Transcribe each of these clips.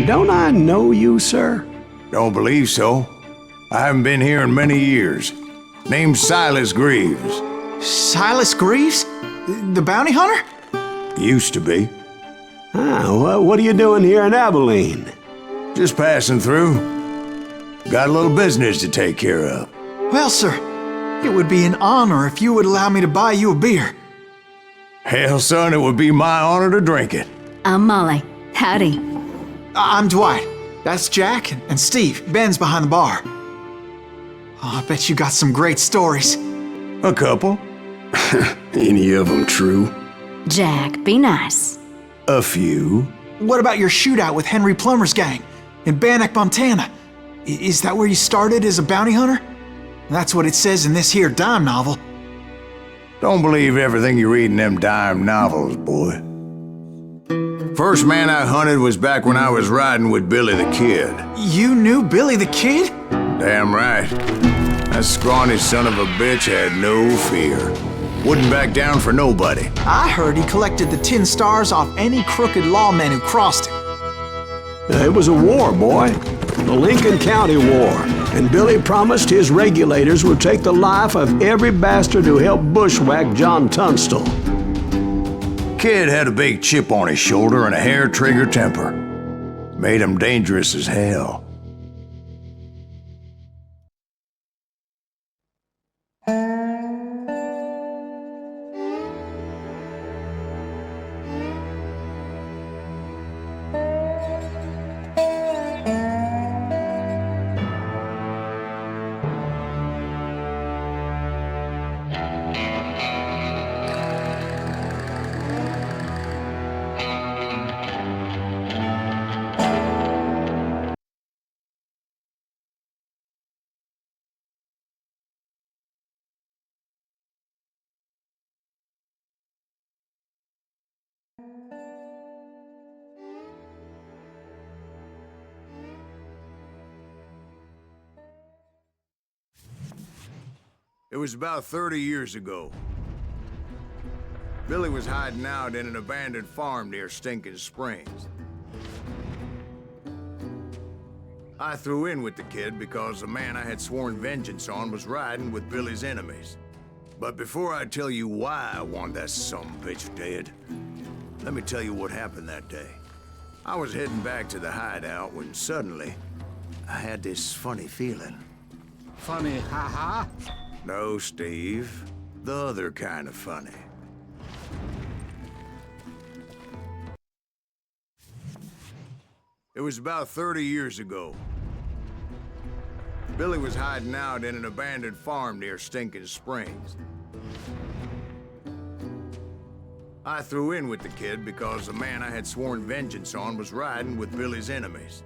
Don't I know you, sir? Don't believe so. I haven't been here in many years. Name's Silas Greaves. Silas Greaves? The bounty hunter? Used to be. Well, what are you doing here in Abilene? Just passing through. Got a little business to take care of. Well, sir, it would be an honor if you would allow me to buy you a beer. Hell, son, it would be my honor to drink it. I'm Molly. Howdy. I'm Dwight. That's Jack and Steve. Ben's behind the bar. Oh, I bet you got some great stories. A couple. Any of them true? Jack, be nice. A few. What about your shootout with Henry Plummer's gang in Bannock, Montana? Is that where you started as a bounty hunter? That's what it says in this here dime novel. Don't believe everything you read in them dime novels, boy. First man I hunted was back when I was riding with Billy the Kid. You knew Billy the Kid? Damn right. That scrawny son of a bitch had no fear. Wouldn't back down for nobody. I heard he collected the 10 stars off any crooked lawmen who crossed him. It was a war, boy. The Lincoln County War. And Billy promised his regulators would take the life of every bastard who helped bushwhack John Tunstall. Kid had a big chip on his shoulder and a hair-trigger temper. Made him dangerous as hell. It was about 30 years ago. Billy was hiding out in an abandoned farm near Stinking Springs. I threw in with the kid because the man I had sworn vengeance on was riding with Billy's enemies. But before I tell you why I want that sumbitch dead, let me tell you what happened that day. I was heading back to the hideout when suddenly I had this funny feeling. Funny, haha? No, Steve. The other kind of funny. It was about 30 years ago. Billy was hiding out in an abandoned farm near Stinking Springs. I threw in with the kid because the man I had sworn vengeance on was riding with Billy's enemies.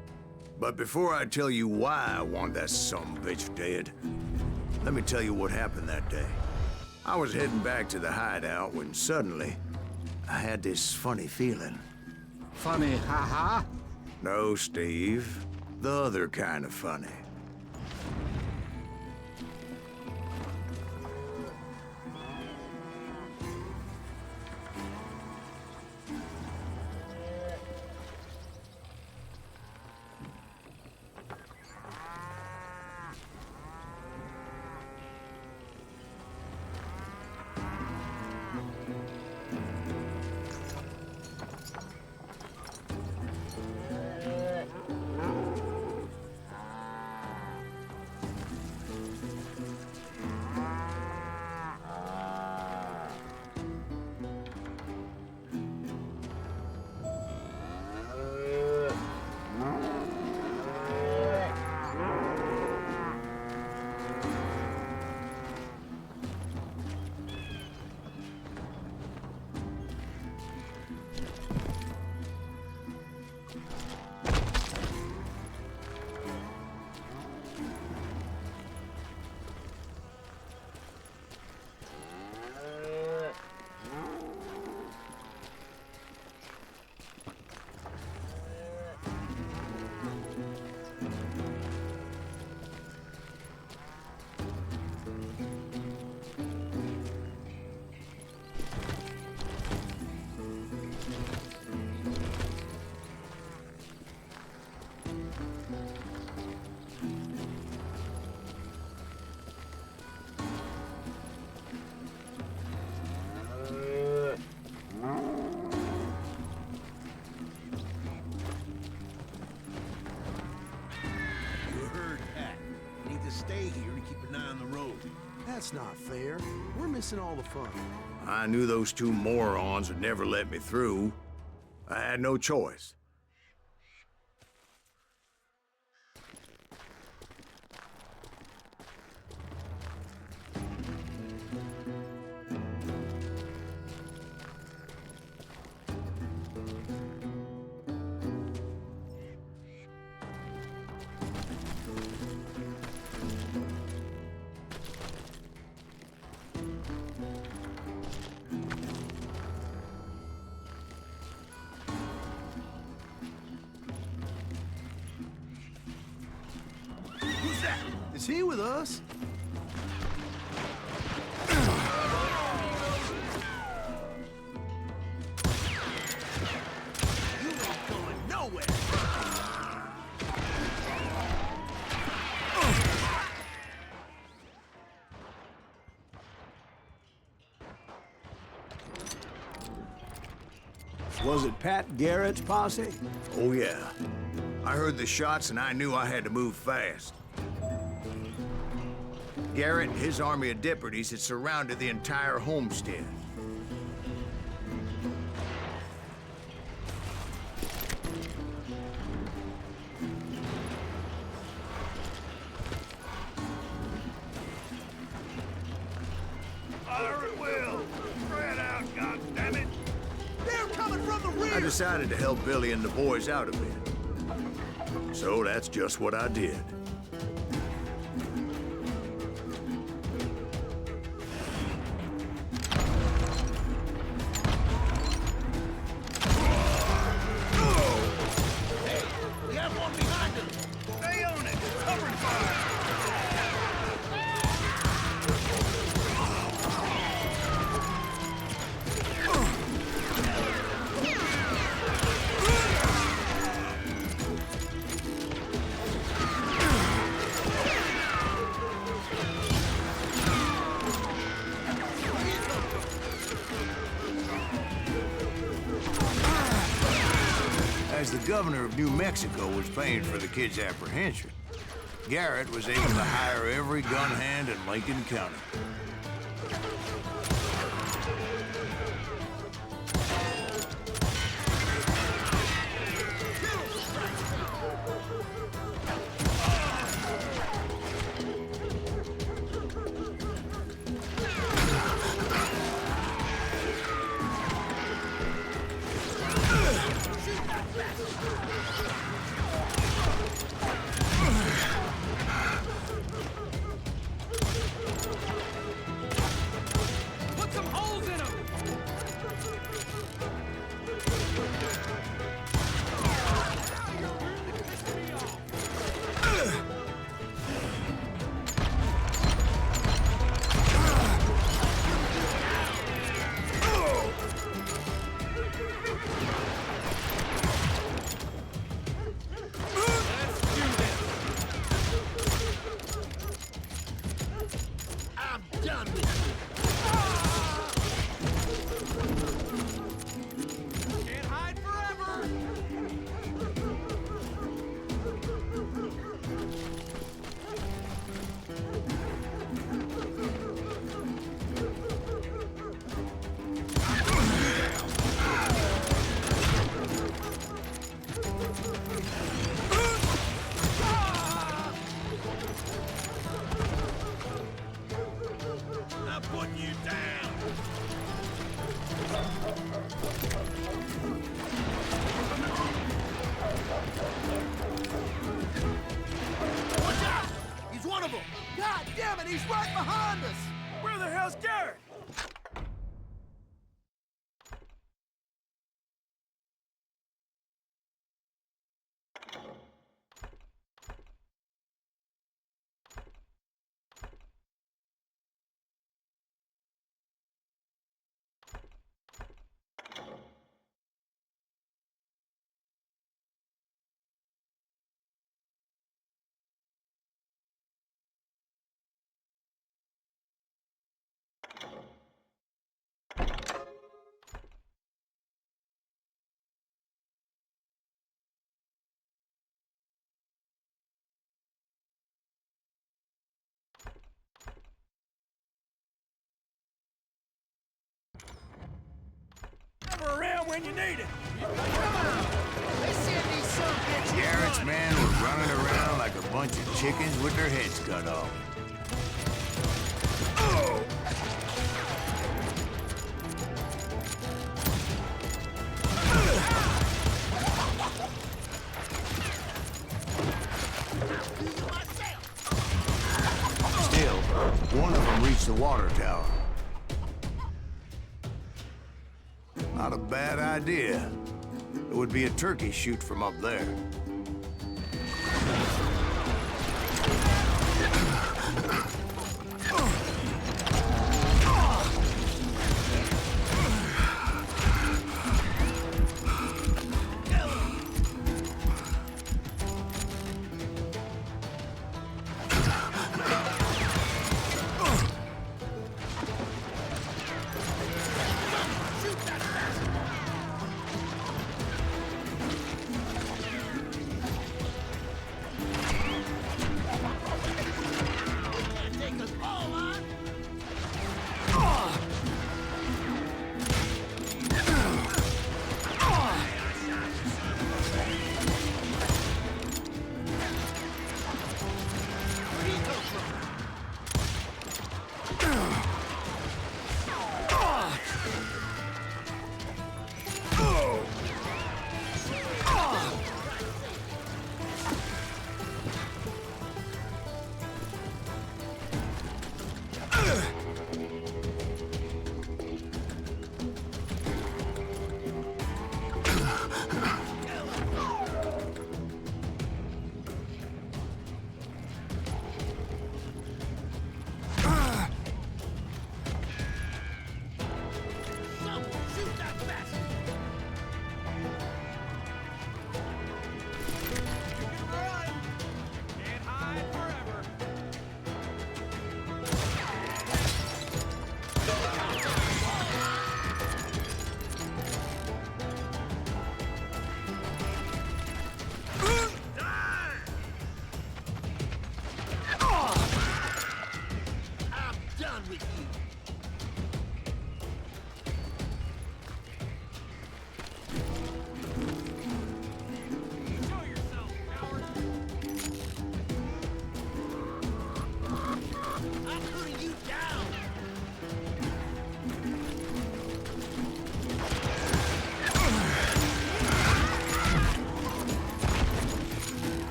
But before I tell you why I want that sumbitch dead, let me tell you what happened that day. I was heading back to the hideout when suddenly I had this funny feeling. Funny, haha? No, Steve. The other kind of funny. That's not fair. We're missing all the fun. I knew those two morons would never let me through. I had no choice. Who's that? Is he with us? You ain't going nowhere! Was it Pat Garrett's posse? Oh, yeah. I heard the shots and I knew I had to move fast. Garrett and his army of deputies had surrounded the entire homestead. Fire at will! Spread out, goddammit! They're coming from the rear! I decided to help Billy and the boys out a bit. So that's just what I did. We have one behind us! Stay on it! Cover fire! As the governor of New Mexico was paying for the kid's apprehension, Garrett was able to hire every gun hand in Lincoln County. when you need it. Garrett's men were running around like a bunch of chickens with their heads cut off. Still, one of them reached the water tower. Not a bad idea. It would be a turkey shoot from up there.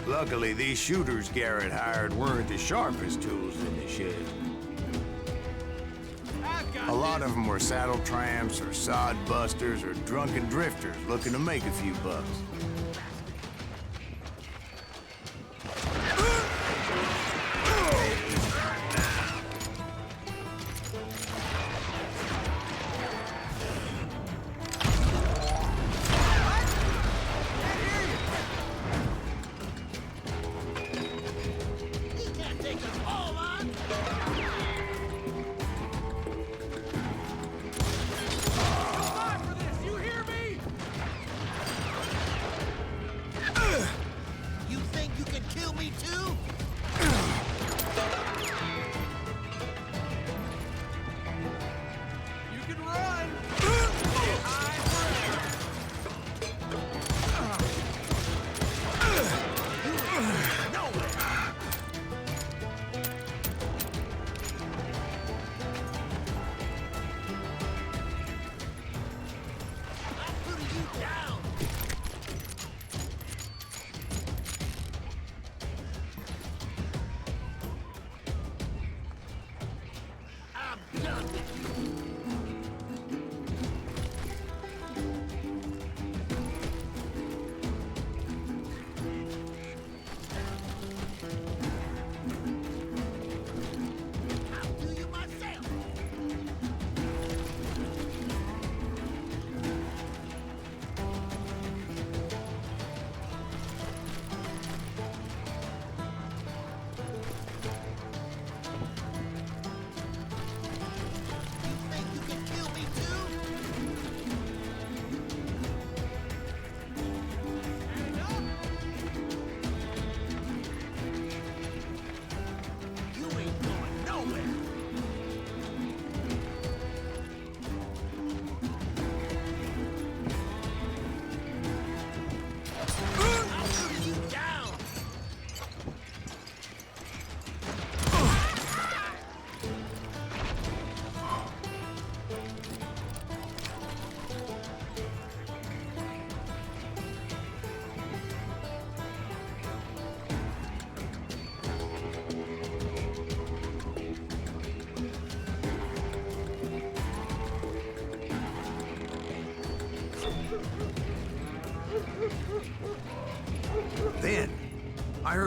Luckily, these shooters Garrett hired weren't the sharpest tools in the shed. A lot of them were saddle tramps or sod busters or drunken drifters looking to make a few bucks.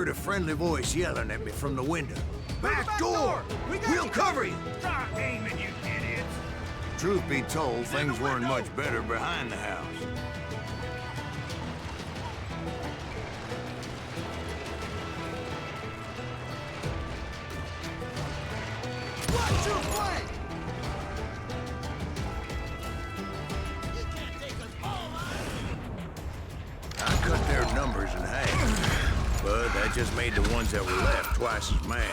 heard a friendly voice yelling at me from the window. Back door! We'll cover you! Stop aiming, you idiots! Truth be told, things weren't much better behind the house. Watch your flank! You can't take us all out! I cut their numbers in half, but that just made the ones that were left twice as mad.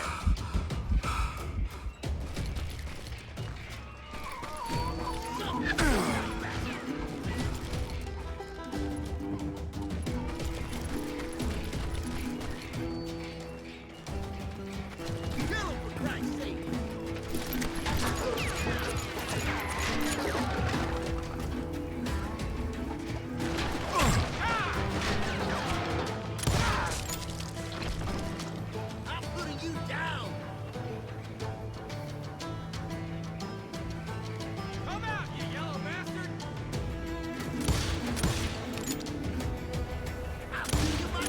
I'm putting you down! Come out, you yellow bastard! I'll give you my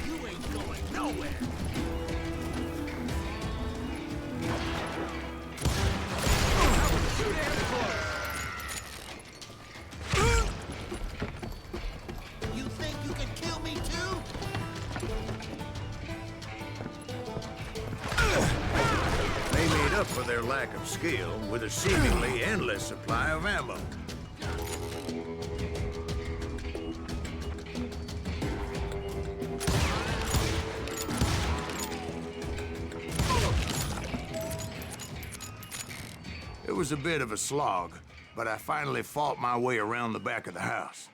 You ain't going nowhere! You think you can kill me too? They made up for their lack of skill with a seemingly endless supply of ammo. It was a bit of a slog, but I finally fought my way around the back of the house.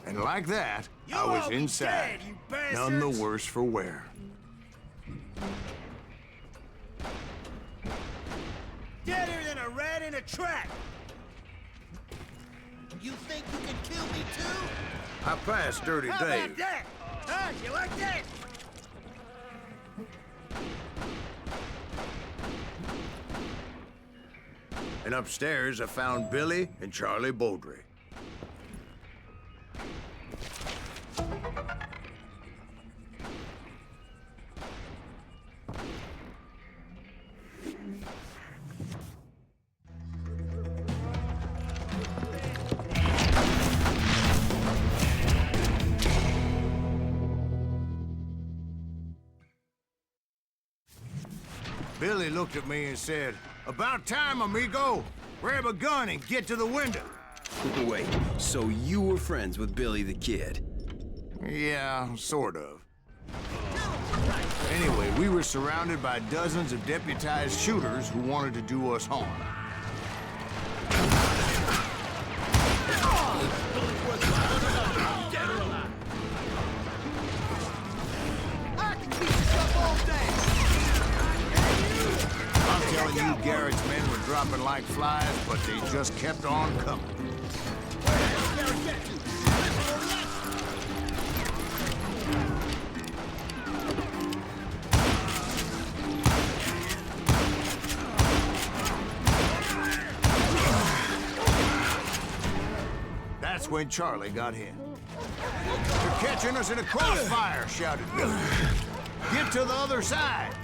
And like that, I was inside, none the worse for wear. Deader than a rat in a trap! You think you can kill me too? I passed Dirty How Dave. about that? Huh? You like that? And upstairs, I found Billy and Charlie Beaudry. Billy looked at me and said, "About time, amigo. Grab a gun and get to the window." Wait, so you were friends with Billy the Kid? Yeah, sort of. Anyway, we were surrounded by dozens of deputized shooters who wanted to do us harm. I'm telling you, Garrett's men were dropping like flies, but they just kept on coming. That's when Charlie got hit. "They're catching us in a crossfire," shouted Billy. "Get to the other side."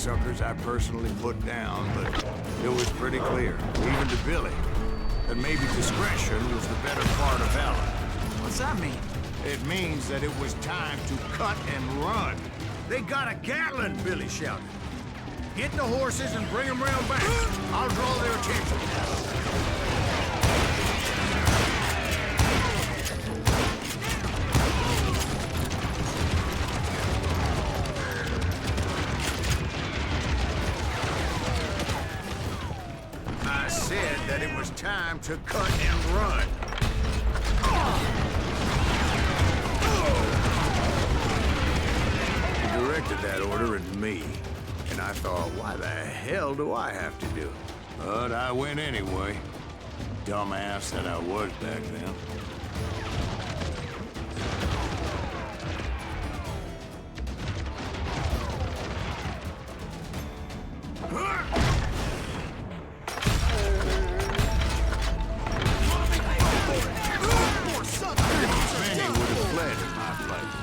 cocksuckers I personally put down, but it was pretty clear, even to Billy, that maybe discretion was the better part of valor. What's that mean? It means that it was time to cut and run. They got a Gatlin, Billy shouted. Get the horses and bring them round back. I'll draw their attention. I said that it was time to cut and run. He directed that order at me. And I thought, why the hell do I have to do it? But I went anyway. Dumbass that I was back then. Many would have fled in my place.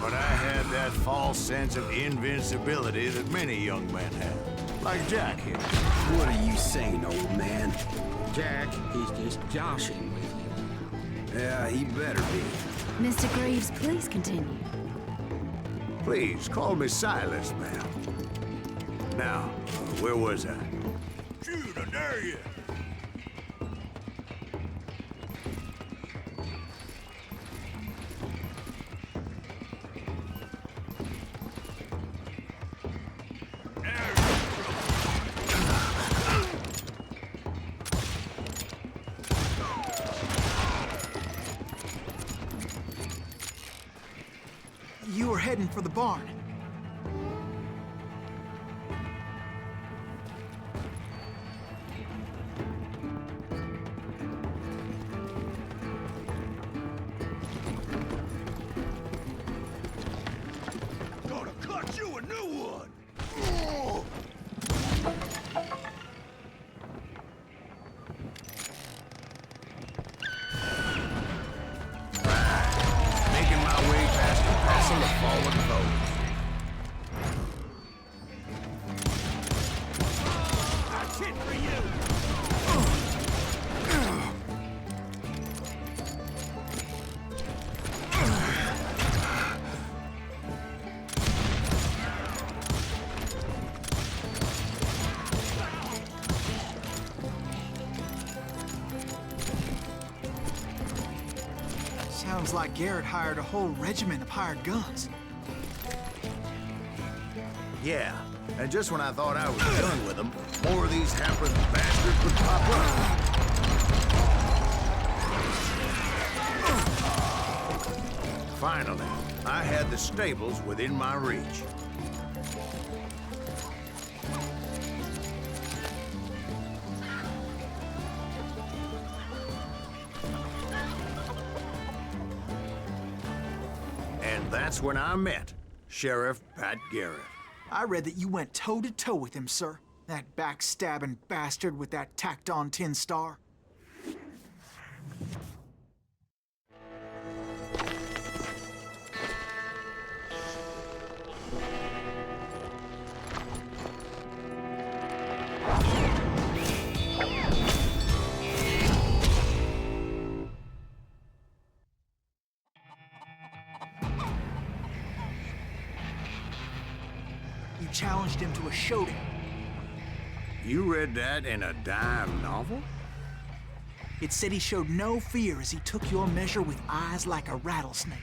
But I had that false sense of invincibility that many young men have. Like Jack here. What are you saying, old man? Jack, he's just joshing with you. Yeah, he better be. Mr. Greaves, please continue. Please, call me Silas, ma'am. Now, where was I? Shoot, I dare you! You were heading for the barn. Gonna cut you a new one! Making my way past the passing of fallen foes. That's it for you! Sounds like Garrett hired a whole regiment of hired guns. Yeah, and just when I thought I was done with them, more of these hapless bastards would pop up. Finally, I had the stables within my reach. And that's when I met Sheriff Pat Garrett. I read that you went toe-to-toe with him, sir. That backstabbing bastard with that tacked-on tin star. You challenged him to a showdown. You read that in a dime novel? It said he showed no fear as he took your measure with eyes like a rattlesnake.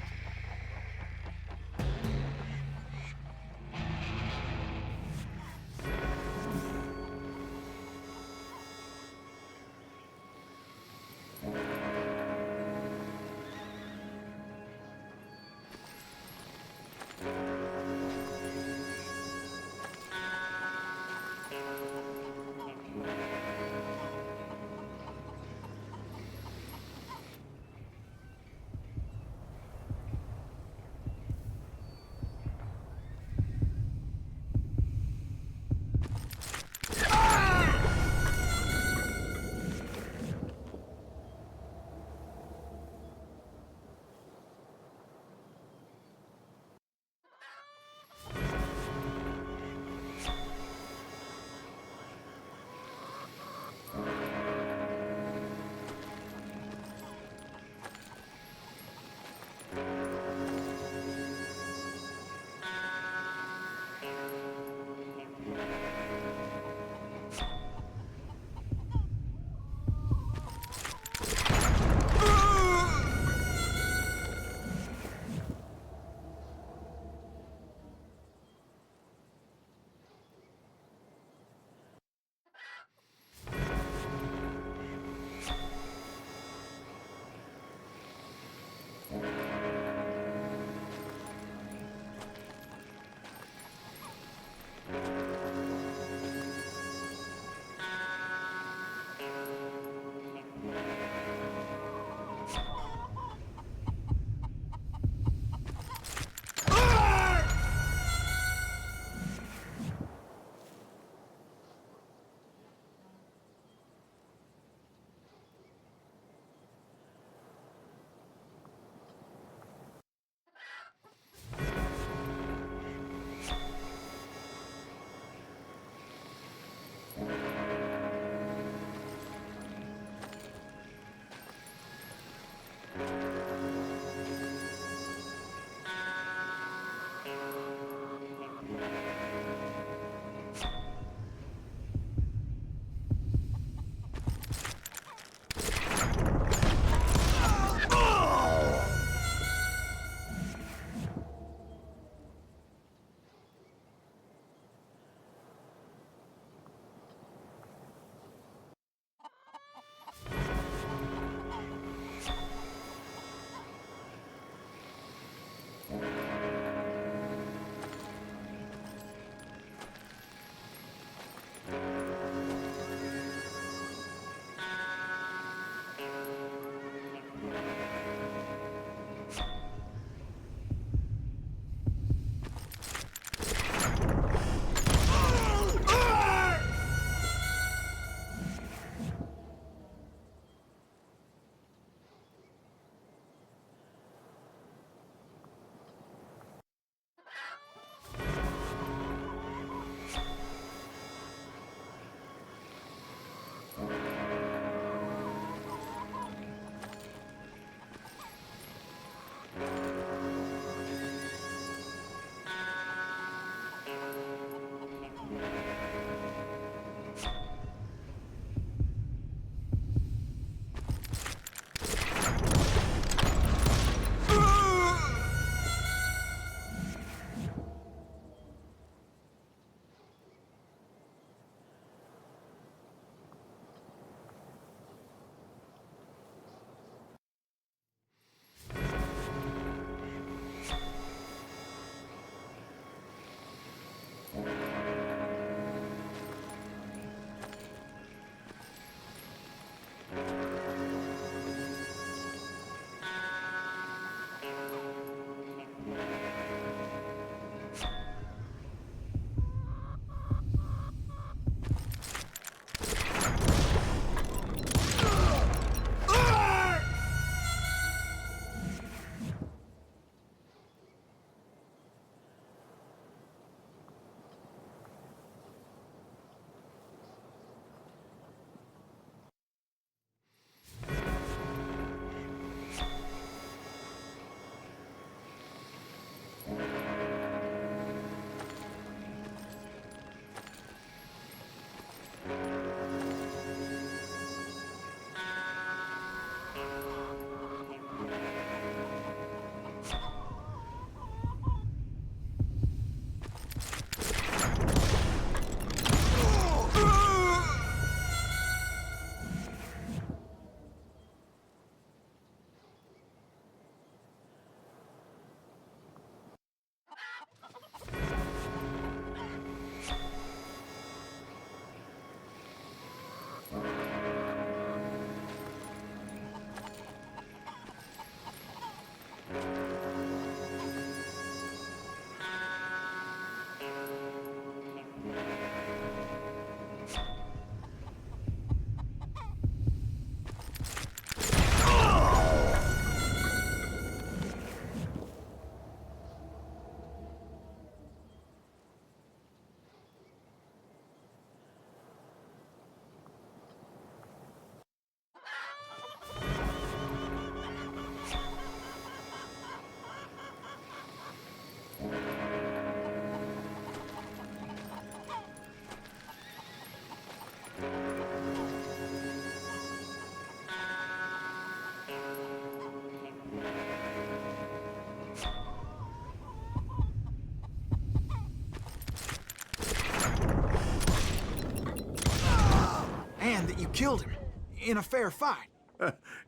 Killed him in a fair fight.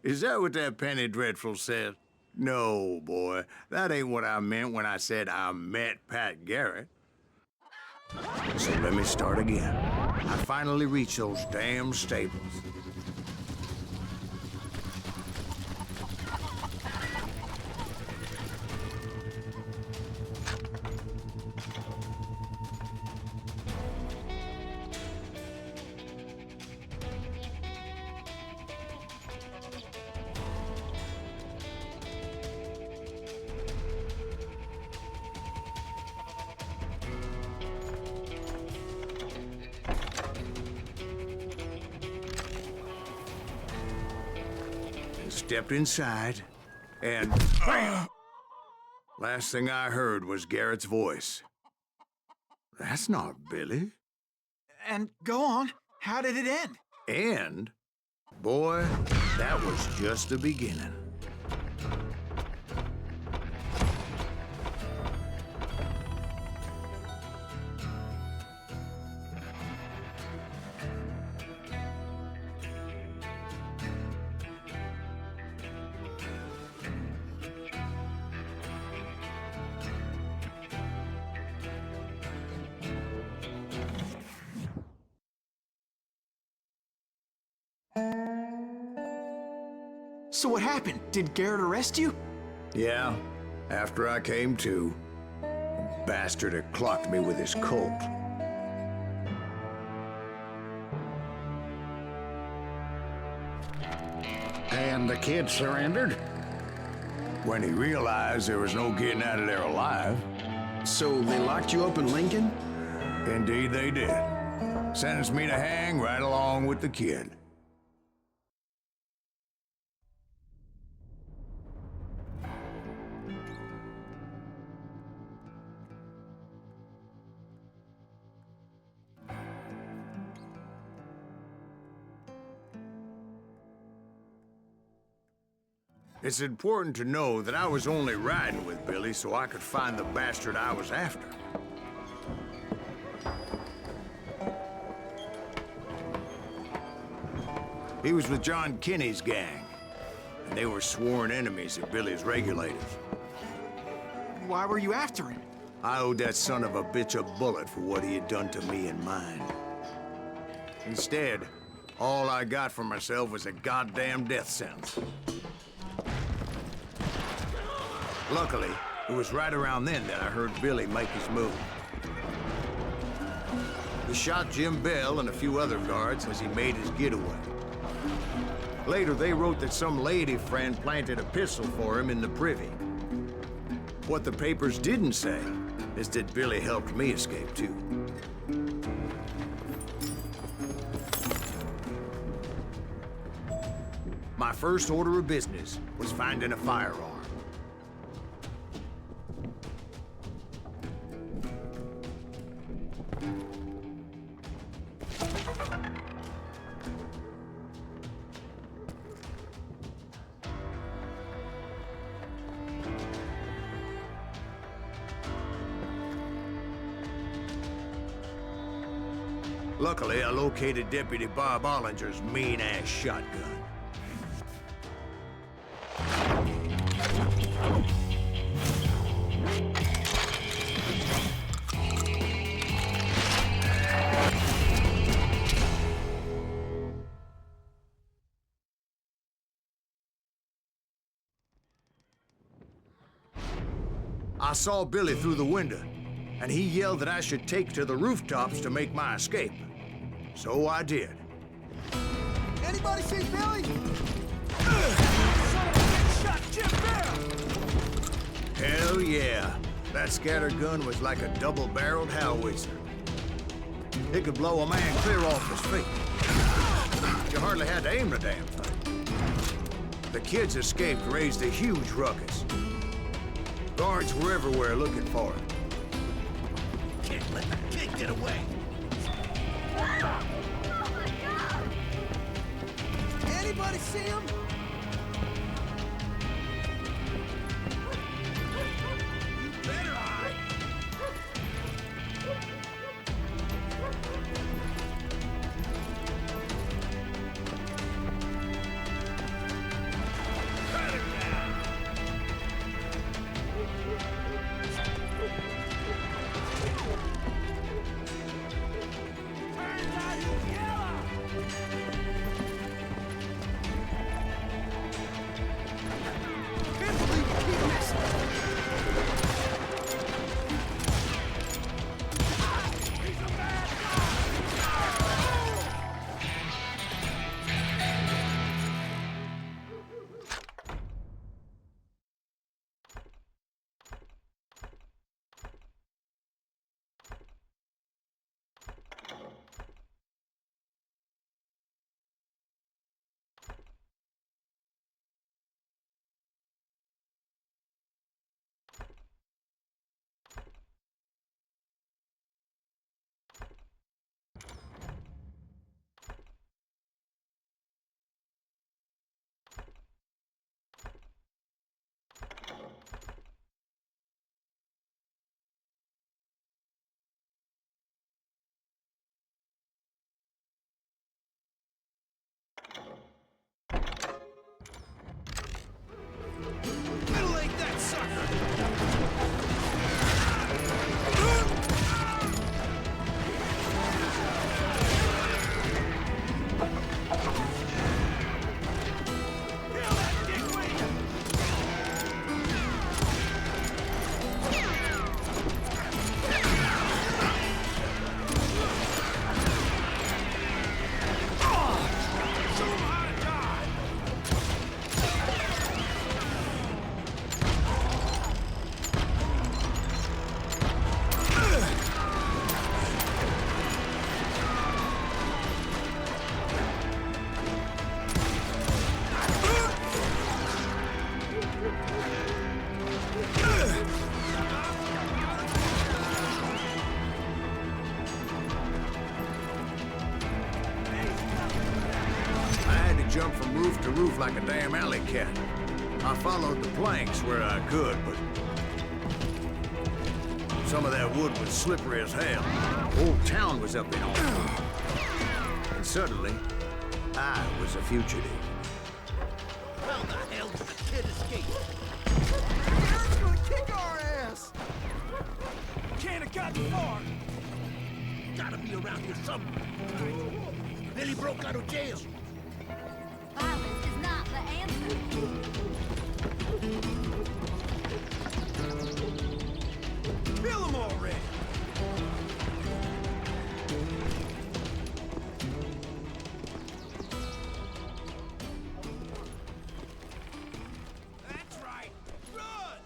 Is that what that Penny Dreadful said? No, boy. That ain't what I meant when I said I met Pat Garrett. So let me start again. I finally reached those damn stables. Stepped inside, And bam! Last thing I heard was Garrett's voice. That's not Billy. And go on. How did it end? And, boy, that was just the beginning. So what happened? Did Garrett arrest you? Yeah, after I came to, the bastard had clocked me with his Colt. And the kid surrendered? When he realized there was no getting out of there alive. So they locked you up in Lincoln? Indeed they did. Sentenced me to hang right along with the kid. It's important to know that I was only riding with Billy so I could find the bastard I was after. He was with John Kinney's gang, and they were sworn enemies of Billy's regulators. Why were you after him? I owed that son of a bitch a bullet for what he had done to me and mine. Instead, all I got for myself was a goddamn death sentence. Luckily, it was right around then that I heard Billy make his move. He shot Jim Bell and a few other guards as he made his getaway. Later, they wrote that some lady friend planted a pistol for him in the privy. What the papers didn't say is that Billy helped me escape, too. My first order of business was finding a firearm. Luckily, I located Deputy Bob Ollinger's mean-ass shotgun. I saw Billy through the window, and he yelled that I should take to the rooftops to make my escape. So I did. Anybody see Billy? Shot Jim Bell! Hell yeah. That scattergun was like a double-barreled howitzer. It could blow a man clear off his feet. You hardly had to aim the damn thing. The kids escaped raised a huge ruckus. Guards were everywhere looking for him. Can't let the kid get away. Anybody see him? You better hide. Cut him down. Turns out he's yellow. roof like a damn alley cat. I followed the planks where I could, but some of that wood was slippery as hell. The whole town was up in arms. And suddenly, I was a fugitive. How the hell did the kid escape? Eric's gonna kick our ass! Can't have gotten far. Gotta be around here somewhere. Billy broke out of jail. Violence is not the answer. Kill him already. That's right. Run!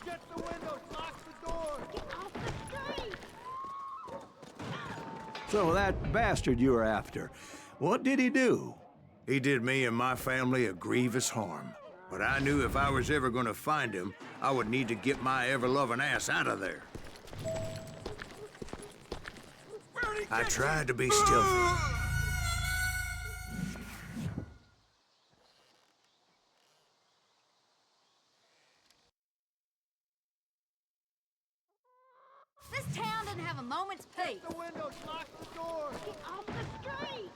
Get the windows, lock the door. Get off the street! So that bastard you were after, what did he do? He did me and my family a grievous harm. But I knew if I was ever gonna find him, I would need to get my ever-loving ass out of there. I tried to be stealthy. This town doesn't have a moment's peace. The windows, lock the door. Get off the street!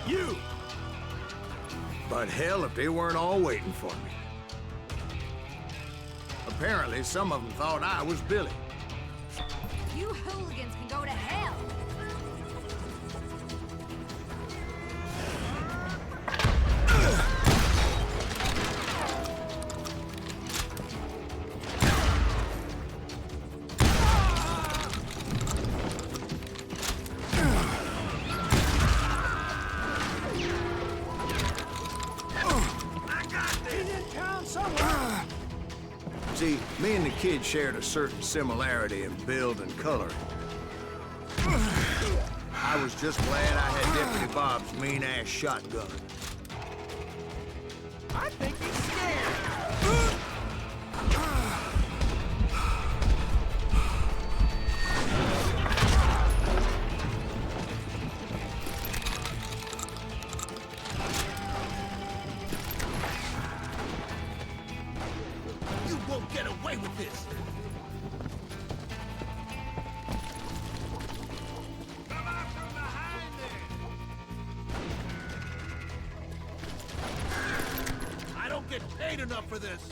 You! But hell, if they weren't all waiting for me. Apparently, some of them thought I was Billy. You hooligans can go to hell! See, me and the kid shared a certain similarity in build and coloring. I was just glad I had Deputy Bob's mean-ass shotgun. I think he's scared. You won't get away with this. Come out from behind there. I don't get paid enough for this.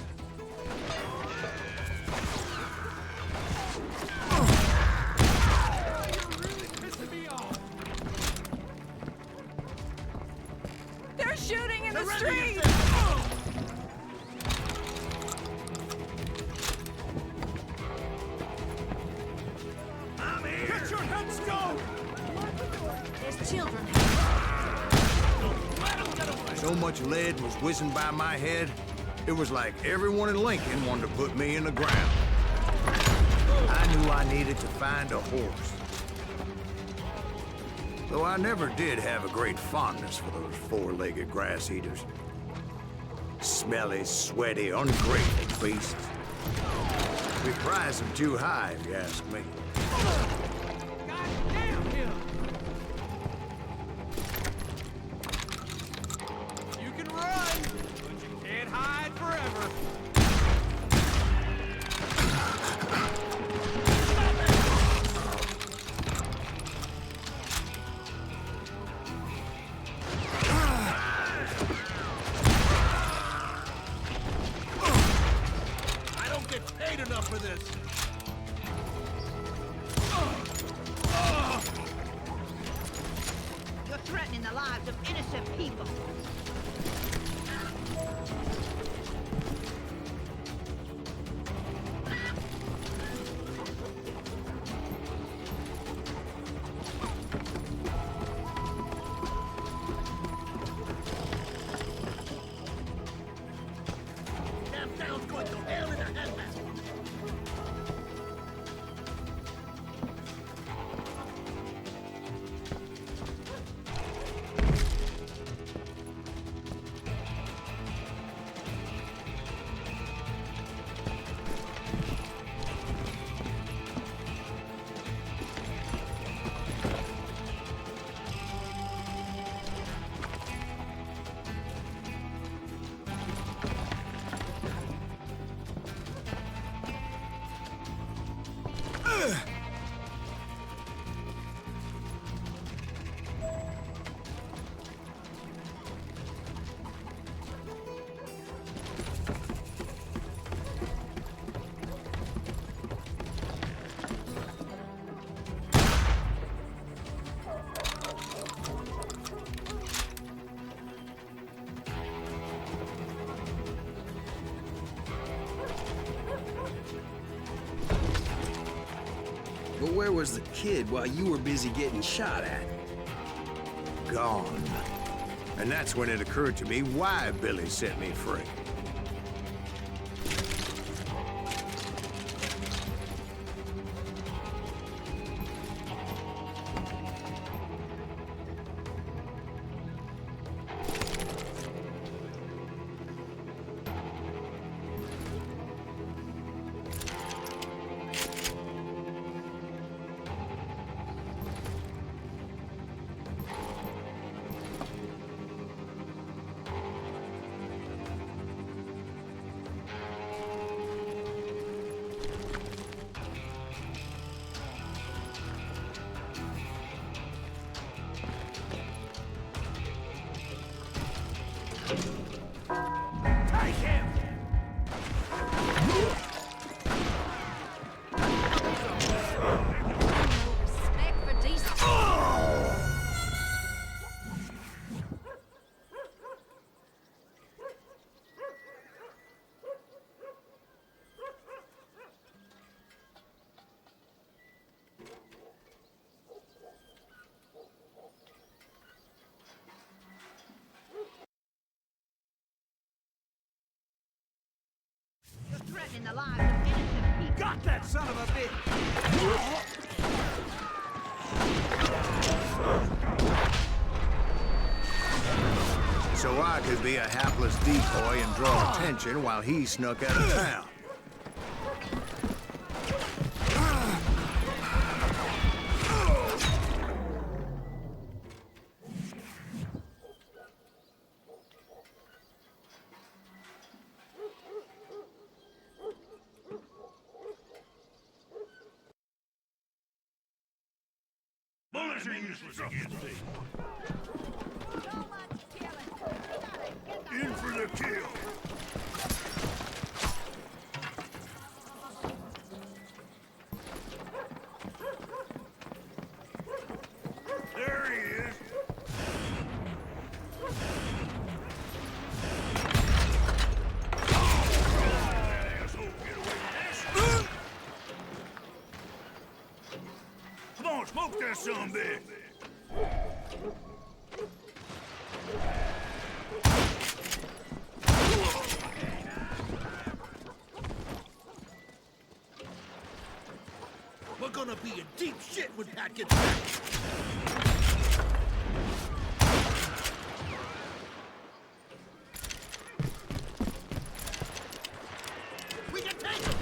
You're really pissing me off. They're shooting in the Surrender street! yourself. I'm here. Get your heads go. There's children. Let him get away. So much lead was whizzing by my head, it was like everyone in Lincoln wanted to put me in the ground. I knew I needed to find a horse. Though I never did have a great fondness for those four-legged grass eaters. Smelly, sweaty, ungrateful beasts. We prize them too high, if you ask me. God damn him. You can run, but you can't hide forever. I don't get paid enough for this. But where was the kid while you were busy getting shot at? Gone. And that's when it occurred to me why Billy set me free. Take him! Respect for decency. You're threatening the lives of innocent people. Got that son of a bitch! So I could be a hapless decoy and draw attention while he snuck out of town. Bullets are useless against me. So much killing. You gotta get the In for the kill. There he is. Asshole, get away from this. Come on, smoke that sumbitch. We're gonna be in deep shit when Pat gets back. We can take him!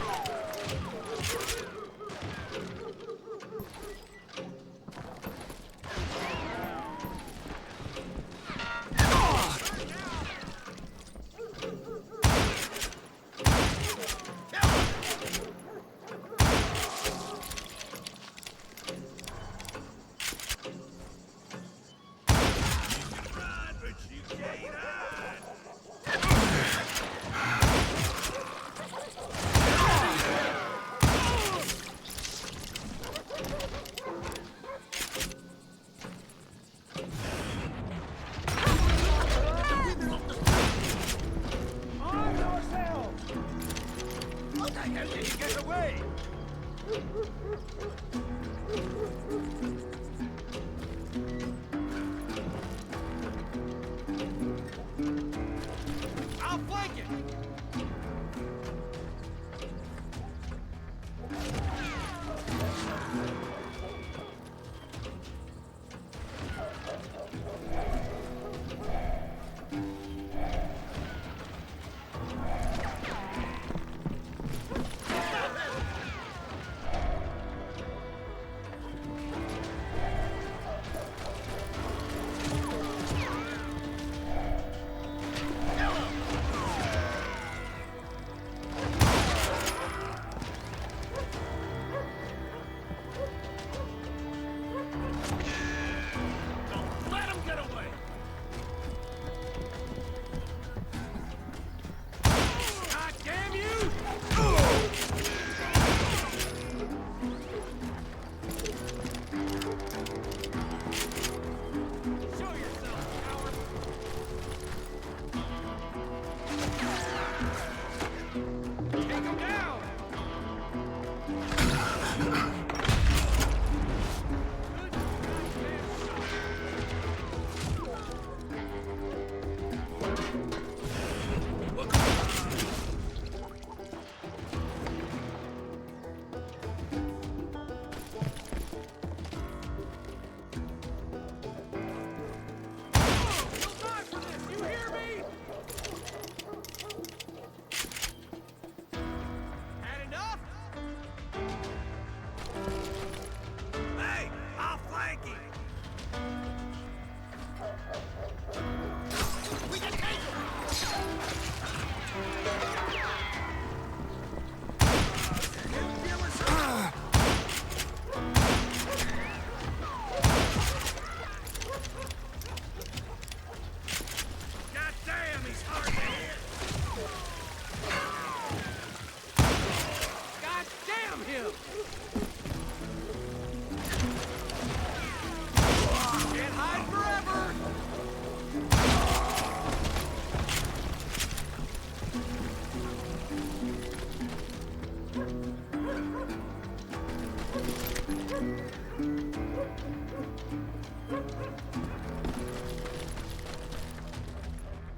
I'll flank it!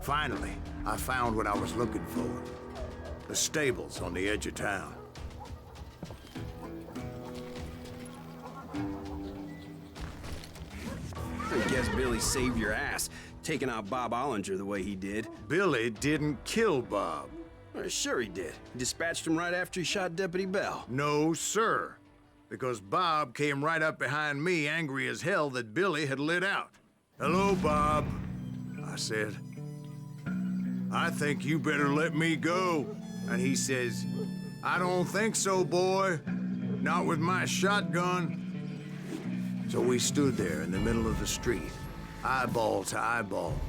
Finally, I found what I was looking for. The stables on the edge of town. I guess Billy saved your ass, taking out Bob Ollinger the way he did. Billy didn't kill Bob. Well, sure he did. He dispatched him right after he shot Deputy Bell. No, sir. Because Bob came right up behind me, angry as hell that Billy had lit out. "Hello, Bob," I said. "I think you better let me go." And he says, "I don't think so, boy. Not with my shotgun." So we stood there in the middle of the street, eyeball to eyeball.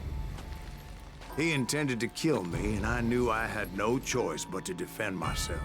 He intended to kill me, and I knew I had no choice but to defend myself.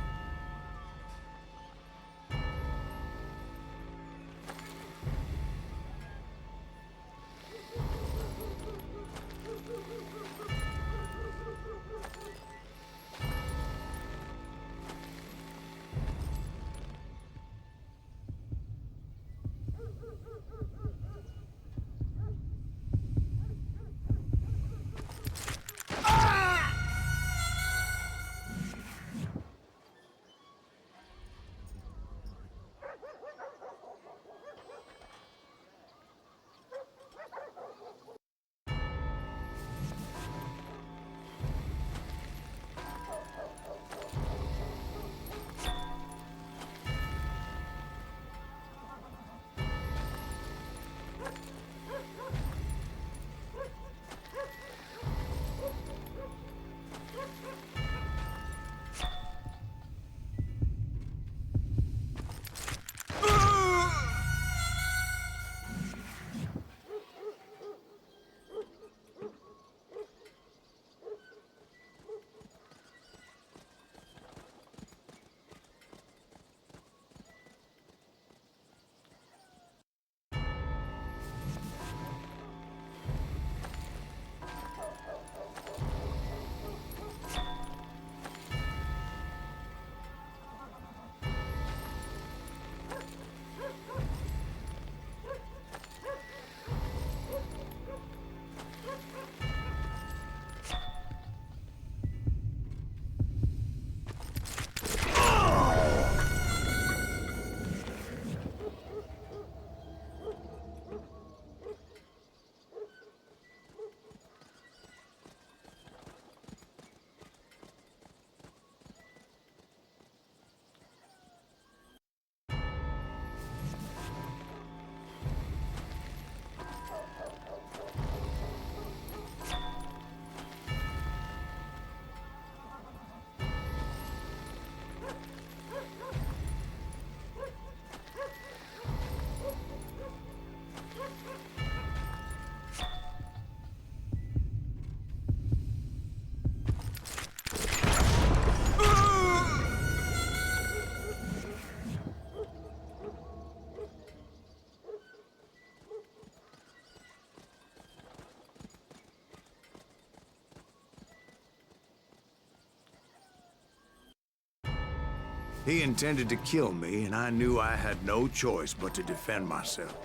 He intended to kill me, and I knew I had no choice but to defend myself.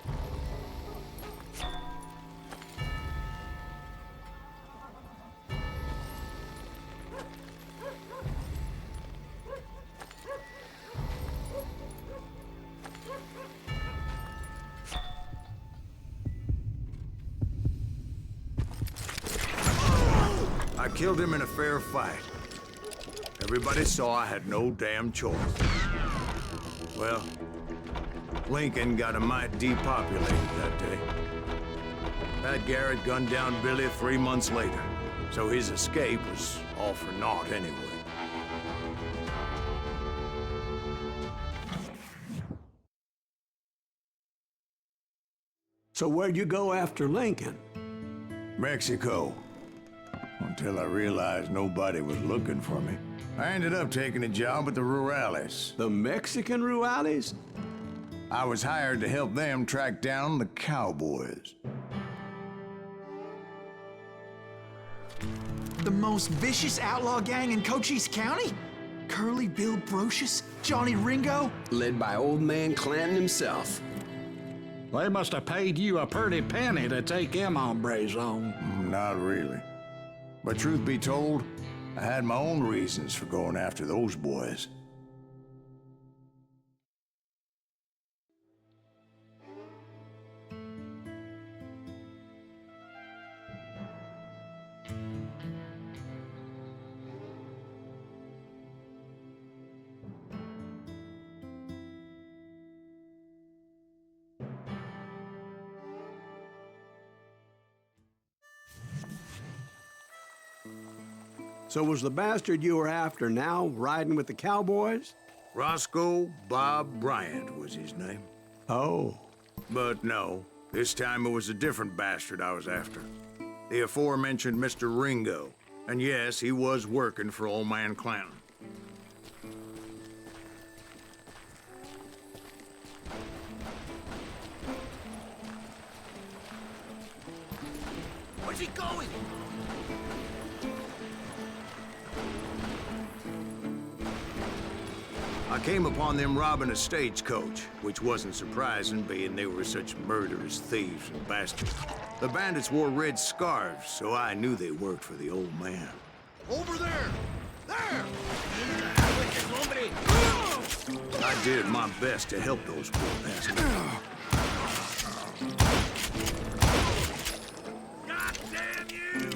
I killed him in a fair fight. Everybody saw I had no damn choice. Well, Lincoln got a mite depopulated that day. Pat Garrett gunned down Billy 3 months later, so his escape was all for naught anyway. So where'd you go after Lincoln? Mexico. Until I realized nobody was looking for me. I ended up taking a job at the Rurales. The Mexican Rurales? I was hired to help them track down the cowboys. The most vicious outlaw gang in Cochise County? Curly Bill Brocious? Johnny Ringo? Led by old man Clanton himself. They must have paid you a pretty penny to take them hombres on. Not really. But truth be told, I had my own reasons for going after those boys. So was the bastard you were after now riding with the cowboys? Roscoe Bob Bryant was his name. Oh. But no, this time it was a different bastard I was after. The aforementioned Mr. Ringo. And yes, he was working for old man Clanton. Where's he going? I came upon them robbing a stagecoach, which wasn't surprising, being they were such murderous thieves and bastards. The bandits wore red scarves, so I knew they worked for the old man. Over there! There! I did my best to help those poor bastards. God damn you!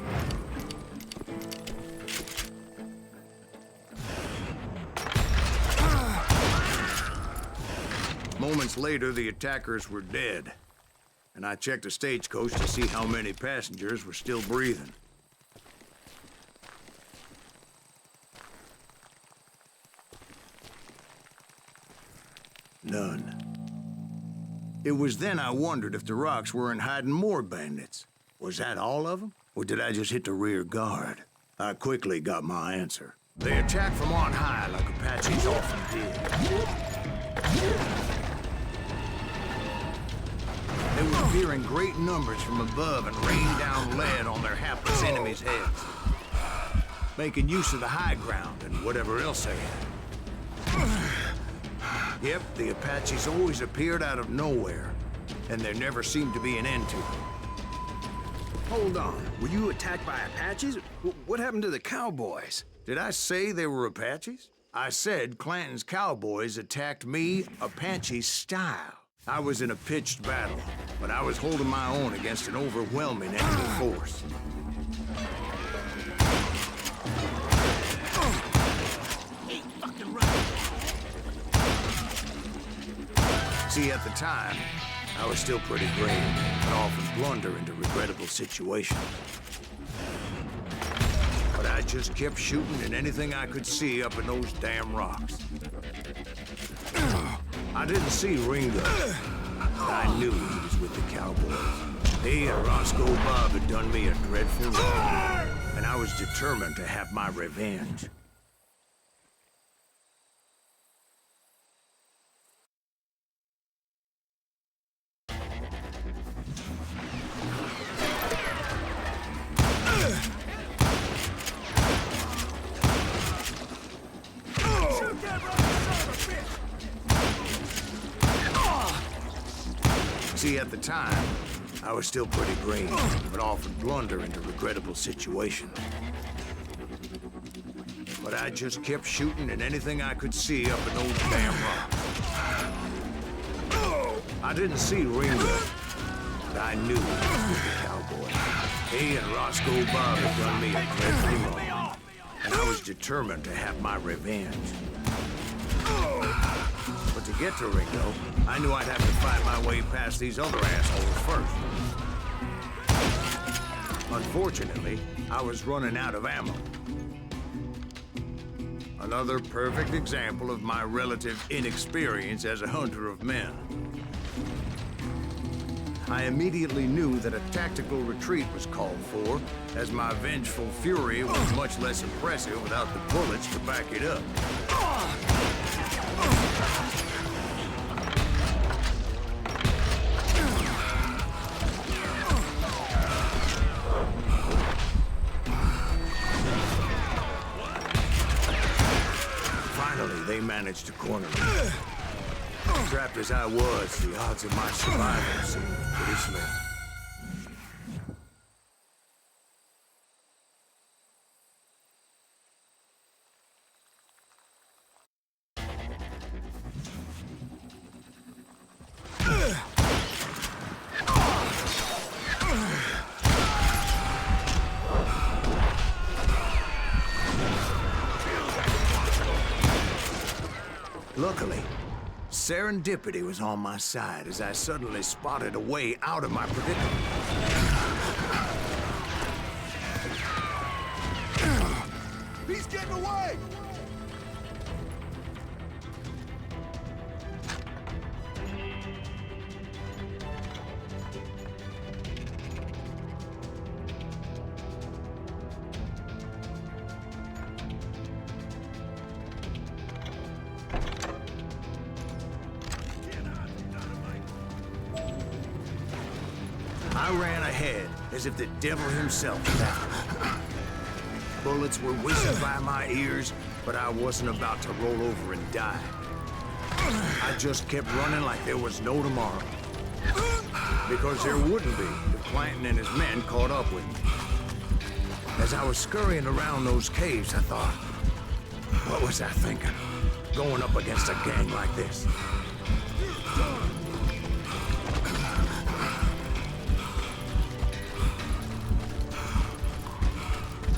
Moments later, the attackers were dead, and I checked the stagecoach to see how many passengers were still breathing. None. It was then I wondered if the rocks weren't hiding more bandits. Was that all of them? Or did I just hit the rear guard? I quickly got my answer. They attacked from on high like Apaches often did. They were appearing great numbers from above and rained down lead on their hapless enemies' heads, making use of the high ground and whatever else they had. Yep, the Apaches always appeared out of nowhere, and there never seemed to be an end to them. Hold on. Were you attacked by Apaches? What happened to the cowboys? Did I say they were Apaches? I said Clanton's cowboys attacked me Apache style. I was in a pitched battle, but I was holding my own against an overwhelming enemy force. Ain't fucking right. See, at the time, I was still pretty brave, and often blunder into regrettable situations. But I just kept shooting at anything I could see up in those damn rocks. I didn't see Ringo, but I knew he was with the cowboys. He and Roscoe Bob had done me a dreadful wrong, and I was determined to have my revenge. See, at the time, I was still pretty green, but often blunder into regrettable situations. But I just kept shooting at anything I could see up in those damn rocks. I didn't see Ringo, but I knew he was with the cowboy. He and Roscoe Bob had done me a dreadful wrong, and I was determined to have my revenge. But to get to Ringo, I knew I'd have to fight my way past these other assholes first. Unfortunately, I was running out of ammo. Another perfect example of my relative inexperience as a hunter of men. I immediately knew that a tactical retreat was called for, as my vengeful fury was much less impressive without the bullets to back it up. They managed to corner me. Trapped as I was, the odds of my survival seemed pretty slim. Luckily, serendipity was on my side as I suddenly spotted a way out of my predicament. He's getting away! I ran ahead as if the devil himself was after me. Bullets were whizzing by my ears, but I wasn't about to roll over and die. I just kept running like there was no tomorrow. Because there wouldn't be if Clanton and his men caught up with me. As I was scurrying around those caves, I thought, what was I thinking? Going up against a gang like this?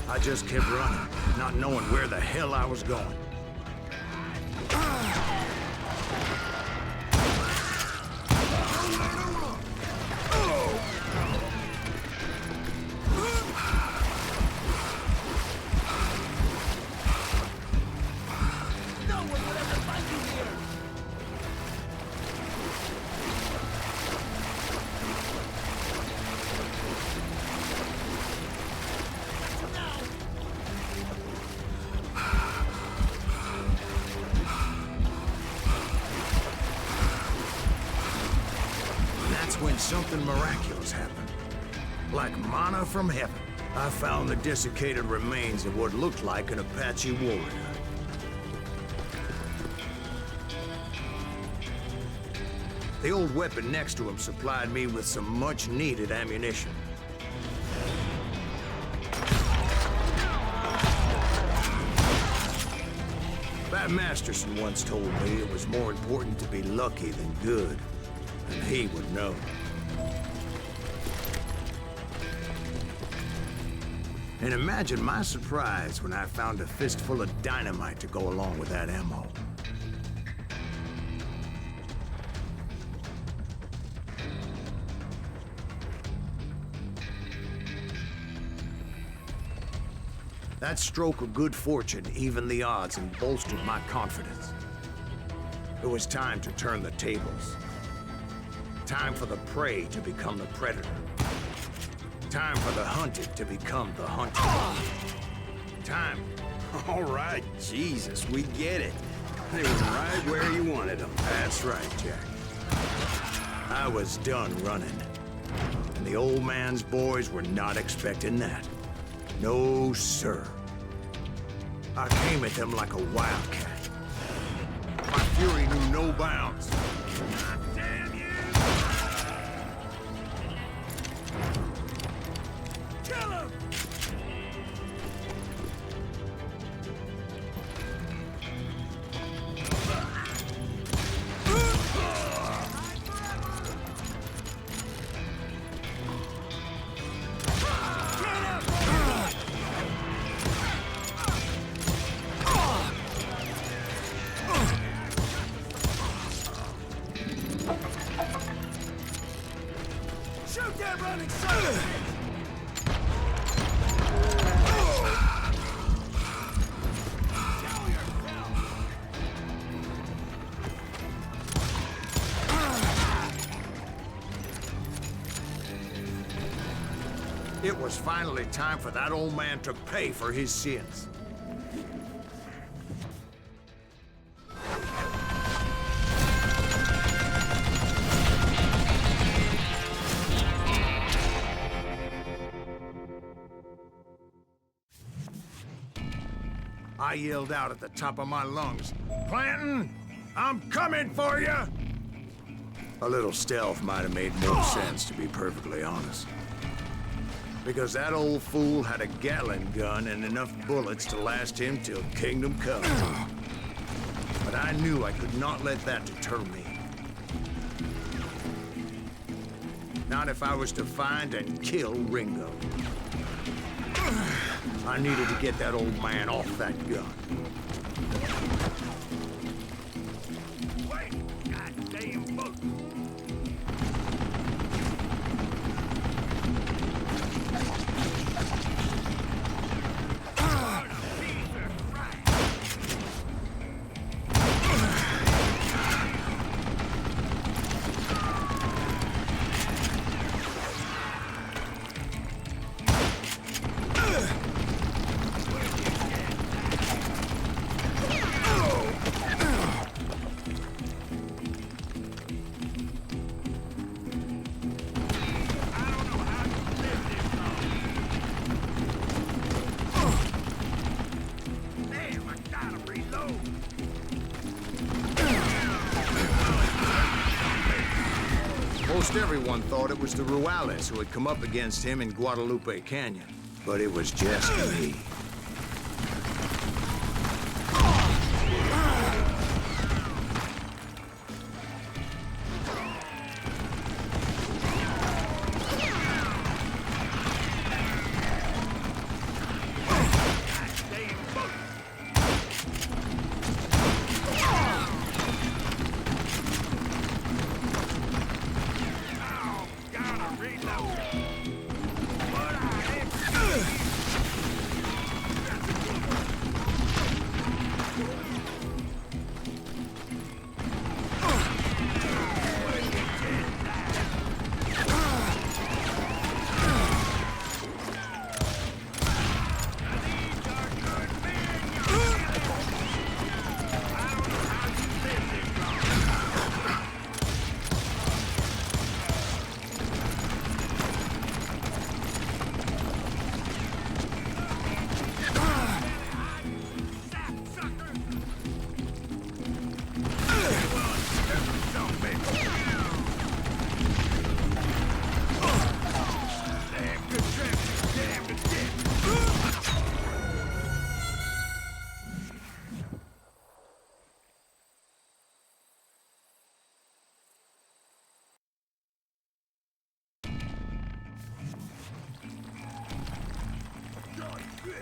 I just kept running, not knowing where the hell I was going. No one will ever find you here! That's when something miraculous happened. Like manna from heaven, I found the desiccated remains of what looked like an Apache warrior. The old weapon next to him supplied me with some much-needed ammunition. Pat Masterson once told me it was more important to be lucky than good, and he would know. And imagine my surprise when I found a fistful of dynamite to go along with that ammo. That stroke of good fortune evened the odds and bolstered my confidence. It was time to turn the tables. Time for the prey to become the predator. Time for the hunted to become the hunter. Time. All right, Jesus, we get it. They were right where you wanted them. That's right, Jack. I was done running. And the old man's boys were not expecting that. No, sir. I came at them like a wildcat. My fury knew no bounds. Damn you! Kill him! Shoot that running son of a bitch! It was finally time for that old man to pay for his sins. I yelled out at the top of my lungs, "Clanton, I'm coming for you!" A little stealth might have made more sense, to be perfectly honest. Because that old fool had a Gatling gun and enough bullets to last him till Kingdom Come. But I knew I could not let that deter me. Not if I was to find and kill Ringo. I needed to get that old man off that gun. Gotta reload. Most everyone thought it was the Ruales who had come up against him in Guadalupe Canyon, but it was just me.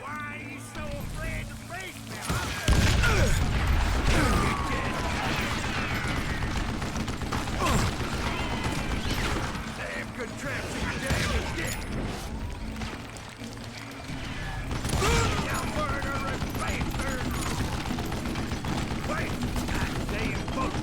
Why are you so afraid to face me, huh? Damn contraption, damn dick. You murderous bastard! Wait! Goddamn book!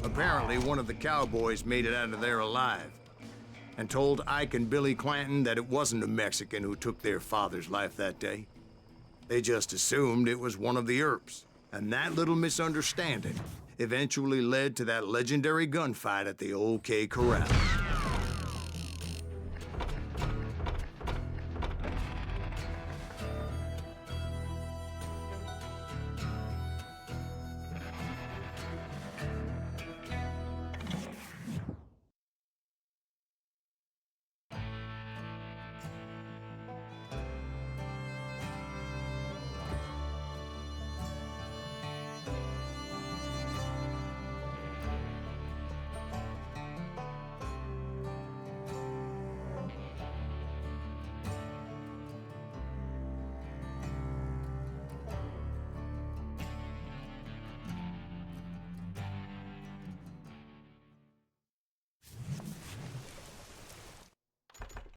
Apparently, one of the cowboys made it out of there alive and told Ike and Billy Clanton that it wasn't a Mexican who took their father's life that day. They just assumed it was one of the Earps, and that little misunderstanding eventually led to that legendary gunfight at the Old K Corral.